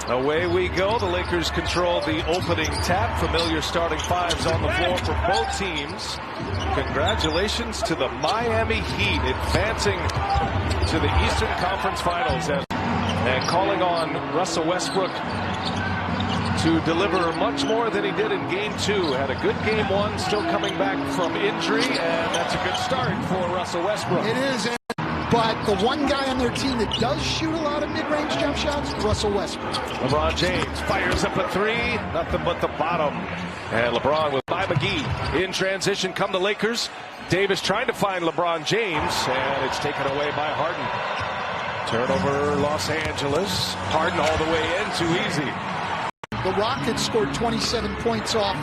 Away we go. The Lakers control the opening tap. Familiar starting fives on the floor for both teams. Congratulations to the Miami Heat advancing to the Eastern Conference Finals and calling on Russell Westbrook to deliver much more than he did in Game 2. Had a good Game 1, still coming back from injury, and that's a good start for Russell Westbrook. It is. But the one guy on their team that does shoot a lot of mid-range jump shots, Russell Westbrook. LeBron James fires up a three, nothing but the bottom. And LeBron with by McGee. In transition come the Lakers. Davis trying to find LeBron James, and it's taken away by Harden. Turnover Los Angeles. Harden all the way in, too easy. The Rockets scored 27 points off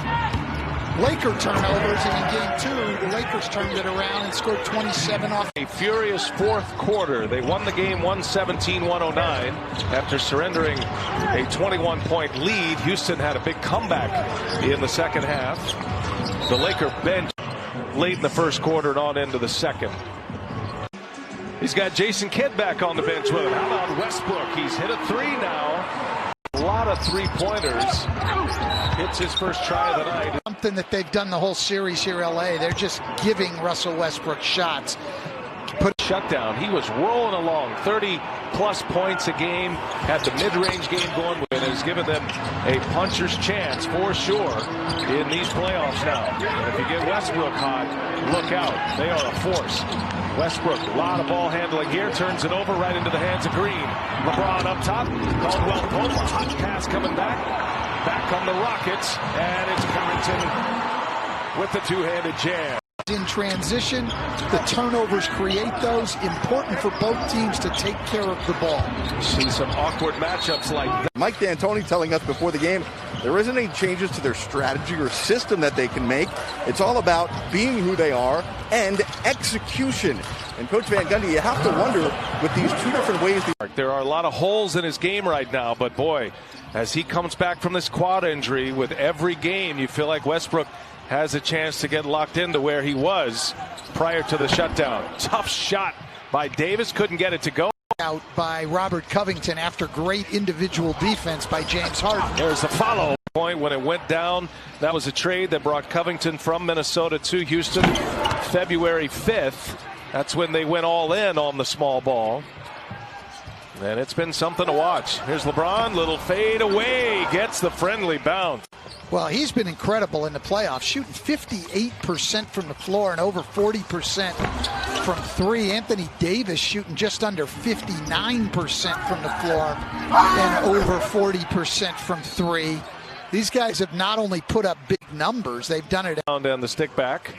Laker turnovers, and in Game 2, the Lakers turned it around and scored 27 off. A furious fourth quarter. They won the game 117-109 after surrendering a 21-point lead. Houston had a big comeback in the second half. The Laker bench late in the first quarter and on into the second. He's got Jason Kidd back on the bench with him. How about Westbrook? He's hit a three now. A lot of three-pointers. Hits his first try of the night. Something that they've done the whole series here, LA. They're just giving Russell Westbrook shots. Shutdown. He was rolling along, 30-plus points a game. Had the mid-range game going with it. Has given them a puncher's chance for sure in these playoffs now. And if you get Westbrook hot, look out. They are a force. Westbrook, a lot of ball handling here, turns it over right into the hands of Green. LeBron up top, Caldwell Pope, a hot pass coming back. Back on the Rockets, and it's Covington with the two-handed jam. In transition, the turnovers create those. Important for both teams to take care of the ball. See some awkward matchups like that. Mike D'Antoni telling us before the game, there isn't any changes to their strategy or system that they can make. It's all about being who they are and execution. And Coach Van Gundy, you have to wonder with these two different ways. There are a lot of holes in his game right now, but boy, as he comes back from this quad injury, with every game, you feel like Westbrook has a chance to get locked into where he was prior to the shutdown. Tough shot by Davis, couldn't get it to go. Out by Robert Covington after great individual defense by James Harden. There's a follow point when it went down. That was a trade that brought Covington from Minnesota to Houston February 5th. That's when they went all in on the small ball. And it's been something to watch. Here's LeBron, little fade away, gets the friendly bounce. Well, he's been incredible in the playoffs, shooting 58% from the floor and over 40% from three. Anthony Davis shooting just under 59% from the floor and over 40% from three. These guys have not only put up big numbers, they've done it. Down the stick back.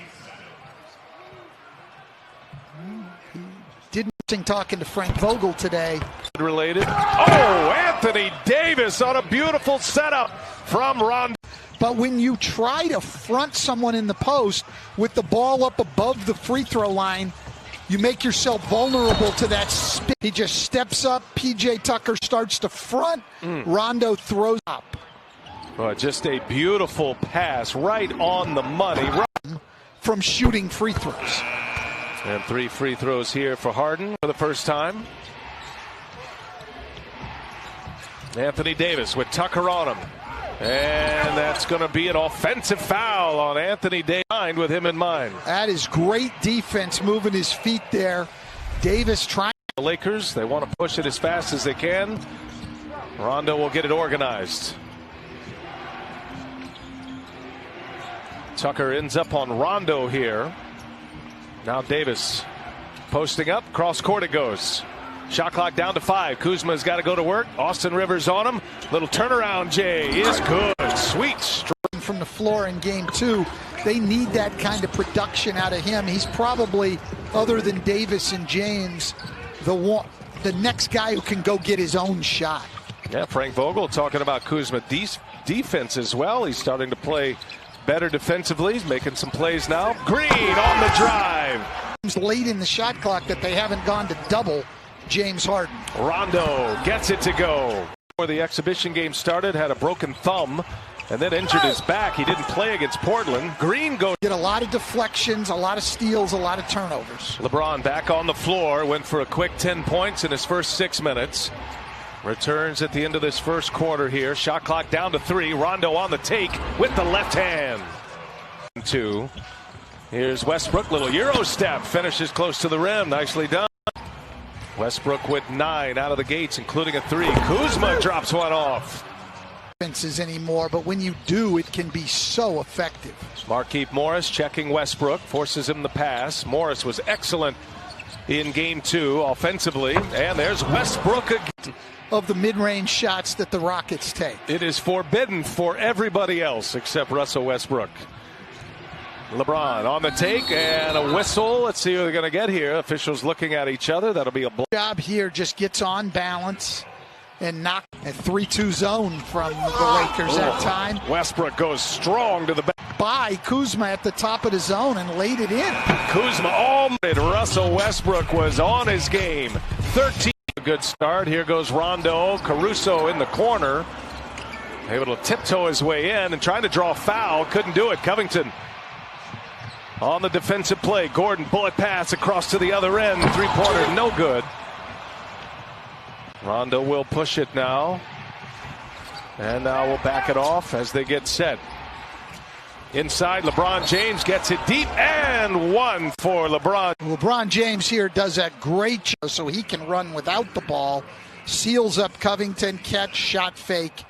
Talking to Frank Vogel today. Related. Oh, Anthony Davis on a beautiful setup from Rondo. But when you try to front someone in the post with the ball up above the free throw line, you make yourself vulnerable to that spin. He just steps up. PJ Tucker starts to front. Rondo throws up. Just a beautiful pass right on the money. From shooting free throws. And 3 free throws here for Harden for the first time. Anthony Davis with Tucker on him. And that's going to be an offensive foul on Anthony Davis with him in mind. That is great defense, moving his feet there. Davis trying. The Lakers, they want to push it as fast as they can. Rondo will get it organized. Tucker ends up on Rondo here. Now Davis posting up, cross court it goes. Shot clock down to 5. Kuzma's got to go to work. Austin Rivers on him. Little turnaround, Jay, is good. Sweet. From the floor in Game 2. They need that kind of production out of him. He's probably, other than Davis and James, the next guy who can go get his own shot. Yeah, Frank Vogel talking about Kuzma defense as well. He's starting to play better defensively. He's making some plays now. Green on the drive. Late in the shot clock that they haven't gone to double James Harden. Rondo gets it to go. Before the exhibition game started, had a broken thumb and then injured his back. He didn't play against Portland. Green goes. Did a lot of deflections, a lot of steals, a lot of turnovers. LeBron back on the floor, went for a quick 10 points in his first 6 minutes. returns at the end of this first quarter here. Shot clock down to 3. Rondo on the take with the left hand. 2. Here's Westbrook, little Euro step, finishes close to the rim. Nicely done. Westbrook with 9 out of the gates, including a 3. Kuzma drops one off. Anymore, but when you do, it can be so effective. Markieff Morris checking Westbrook, forces him to pass. Morris was excellent in game 2 offensively, and there's Westbrook again. Of the mid-range shots that the Rockets take. It is forbidden for everybody else except Russell Westbrook. LeBron on the take and a whistle. Let's see who they're going to get here. Officials looking at each other. That'll be a job here. Just gets on balance and knock a 3-2 zone from the Lakers that time. Westbrook goes strong to the back. By Kuzma at the top of the zone and laid it in. Kuzma almost. Russell Westbrook was on his game. 13. A good start. Here goes Rondo. Caruso in the corner. Able to tiptoe his way in and trying to draw a foul. Couldn't do it. Covington on the defensive play. Gordon bullet pass across to the other end. 3-pointer no good. Rondo will push it now. And now we'll back it off as they get set. Inside, LeBron James gets it deep and 1 for LeBron. LeBron James here does that great job so he can run without the ball. Seals up Covington, catch, shot fake.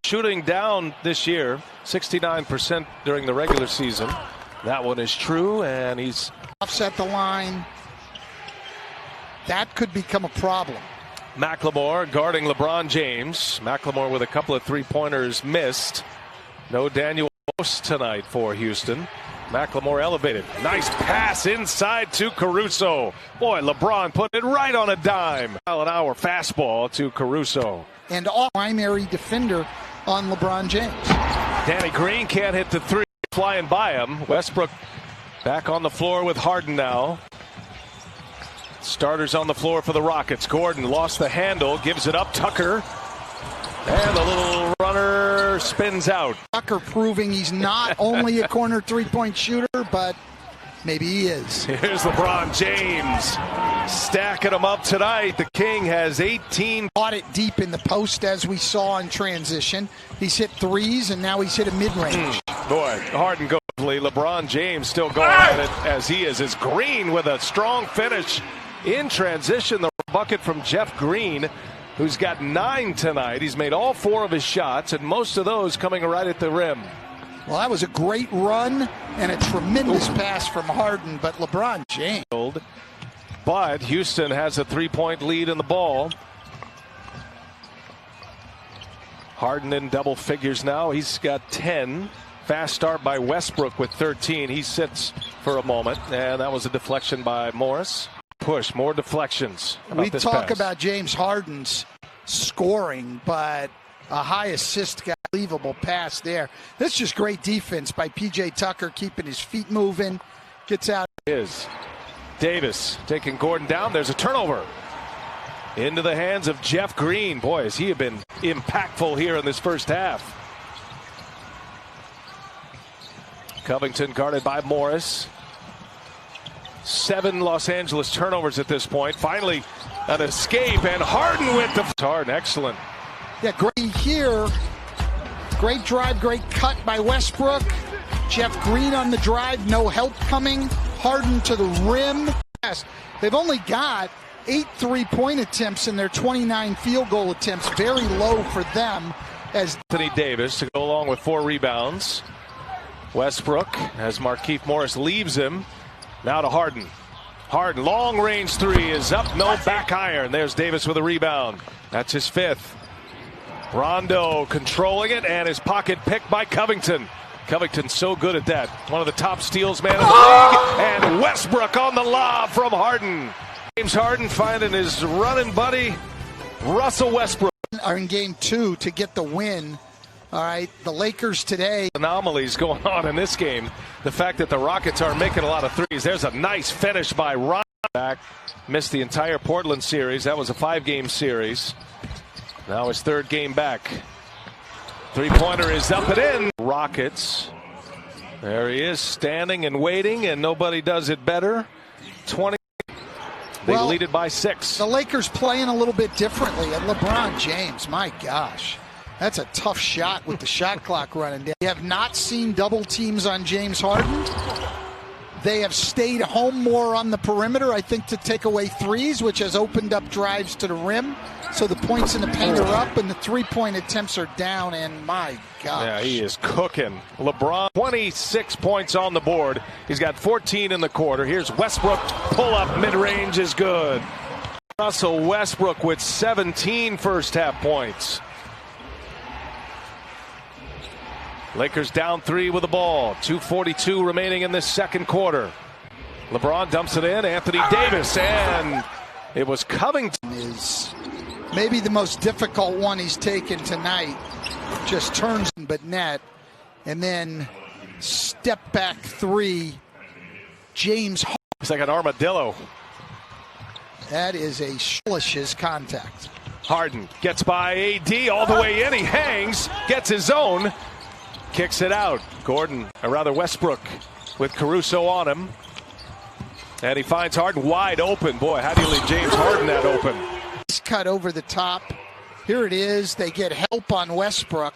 Shooting down this year, 69% during the regular season. That one is true, and he's offset the line. That could become a problem. McLemore guarding LeBron James. McLemore with a couple of 3-pointers missed. No Daniel tonight for Houston. McLemore elevated. Nice pass inside to Caruso. Boy, LeBron put it right on a dime. Mile-an-hour fastball to Caruso. And all primary defender on LeBron James. Danny Green can't hit the 3. Flying by him. Westbrook back on the floor with Harden now. Starters on the floor for the Rockets. Gordon lost the handle, gives it up. Tucker. And the little runner spins out. Tucker proving he's not only a corner 3-point shooter, but maybe he is. Here's LeBron James stacking them up tonight. The King has 18. Caught it deep in the post as we saw in transition. He's hit 3s and now he's hit a mid-range. Boy, Harden goes. LeBron James still going at it as he is. Is Green with a strong finish in transition. The bucket from Jeff Green, who's got 9 tonight. He's made all 4 of his shots, and most of those coming right at the rim. Well, that was a great run and a tremendous pass from Harden, but LeBron James. But Houston has a 3-point lead in the ball. Harden in double figures now. He's got 10. Fast start by Westbrook with 13. He sits for a moment, and that was a deflection by Morris. Push, more deflections. We talk about James Harden's scoring, but a high assist guy. Unbelievable pass there. That's just great defense by P.J. Tucker, keeping his feet moving. Gets out. Is Davis taking Gordon down. There's a turnover. Into the hands of Jeff Green. Boy, has he been impactful here in this first half. Covington guarded by Morris. 7 Los Angeles turnovers at this point. Finally, an escape, and Harden with the Harden, excellent. Yeah, great here. Great drive, great cut by Westbrook. Jeff Green on the drive, no help coming. Harden to the rim. Yes, they've only got 8 3-point attempts in their 29 field goal attempts. Very low for them. As Anthony Davis to go along with 4 rebounds. Westbrook, as Markieff Morris leaves him. Now to Harden. Harden, long range 3 is up, no back iron. There's Davis with a rebound. That's his 5th. Rondo controlling it, and his pocket picked by Covington. Covington's so good at that. One of the top steals man of the league. And Westbrook on the lob from Harden. James Harden finding his running buddy, Russell Westbrook. Are in game 2 to get the win. All right, the Lakers today. Anomalies going on in this game. The fact that the Rockets are making a lot of threes. There's a nice finish by Ron. Back, missed the entire Portland series. That was a 5-game series. Now his 3rd game back. 3-pointer is up and in. Rockets. There he is, standing and waiting, and nobody does it better. 20. They lead it by 6. The Lakers playing a little bit differently. And LeBron James, my gosh. That's a tough shot with the shot clock running down. They have not seen double teams on James Harden. They have stayed home more on the perimeter, I think, to take away threes, which has opened up drives to the rim. So the points in the paint are up and the three-point attempts are down, and my gosh. Yeah, he is cooking. LeBron, 26 points on the board. He's got 14 in the quarter. Here's Westbrook. Pull-up mid-range is good. Russell Westbrook with 17 first-half points. Lakers down 3 with the ball. 2:42 remaining in this second quarter. LeBron dumps it in. Anthony Davis, and it was Covington. Is maybe the most difficult one he's taken tonight. Just turns but net. And then step back 3. James Harden. It's like an armadillo. That is a his contact. Harden gets by AD all the way in. He hangs, gets his own. Kicks it out. Gordon, or rather Westbrook, with Caruso on him. And he finds Harden wide open. Boy, how do you leave James Harden that open? He's cut over the top. Here it is. They get help on Westbrook.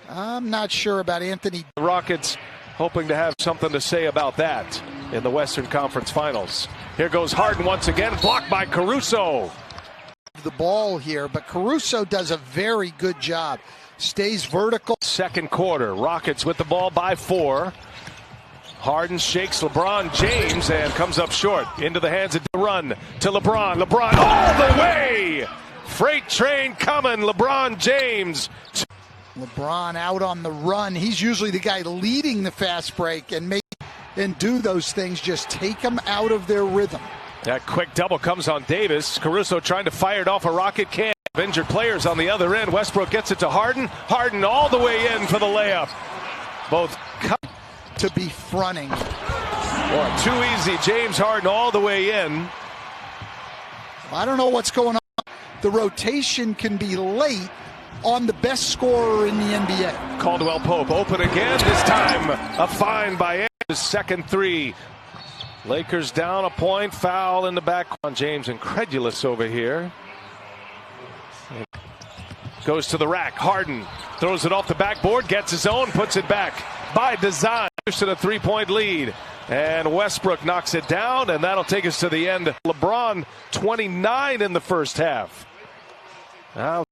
I'm not sure about Anthony. The Rockets hoping to have something to say about that in the Western Conference Finals. Here goes Harden once again, blocked by Caruso. The ball here, but Caruso does a very good job. Stays vertical. Second quarter, Rockets with the ball by 4. Harden shakes LeBron James and comes up short. Into the hands of the run to LeBron. LeBron all the way. Freight train coming. LeBron James. LeBron out on the run. He's usually the guy leading the fast break and do those things. Just take them out of their rhythm. That quick double comes on Davis. Caruso trying to fire it off a Rocket can. Injured players on the other end. Westbrook gets it to Harden. Harden all the way in for the layup. Both to be fronting. Boy, too easy. James Harden all the way in. I don't know what's going on. The rotation can be late on the best scorer in the NBA. Caldwell Pope open again. This time a fine by his second 3. Lakers down a point. Foul in the back. James incredulous over here. Goes to the rack. Harden throws it off the backboard, gets his own, puts it back by design. To the 3-point lead. And Westbrook knocks it down, and that'll take us to the end. LeBron 29 in the first half. Now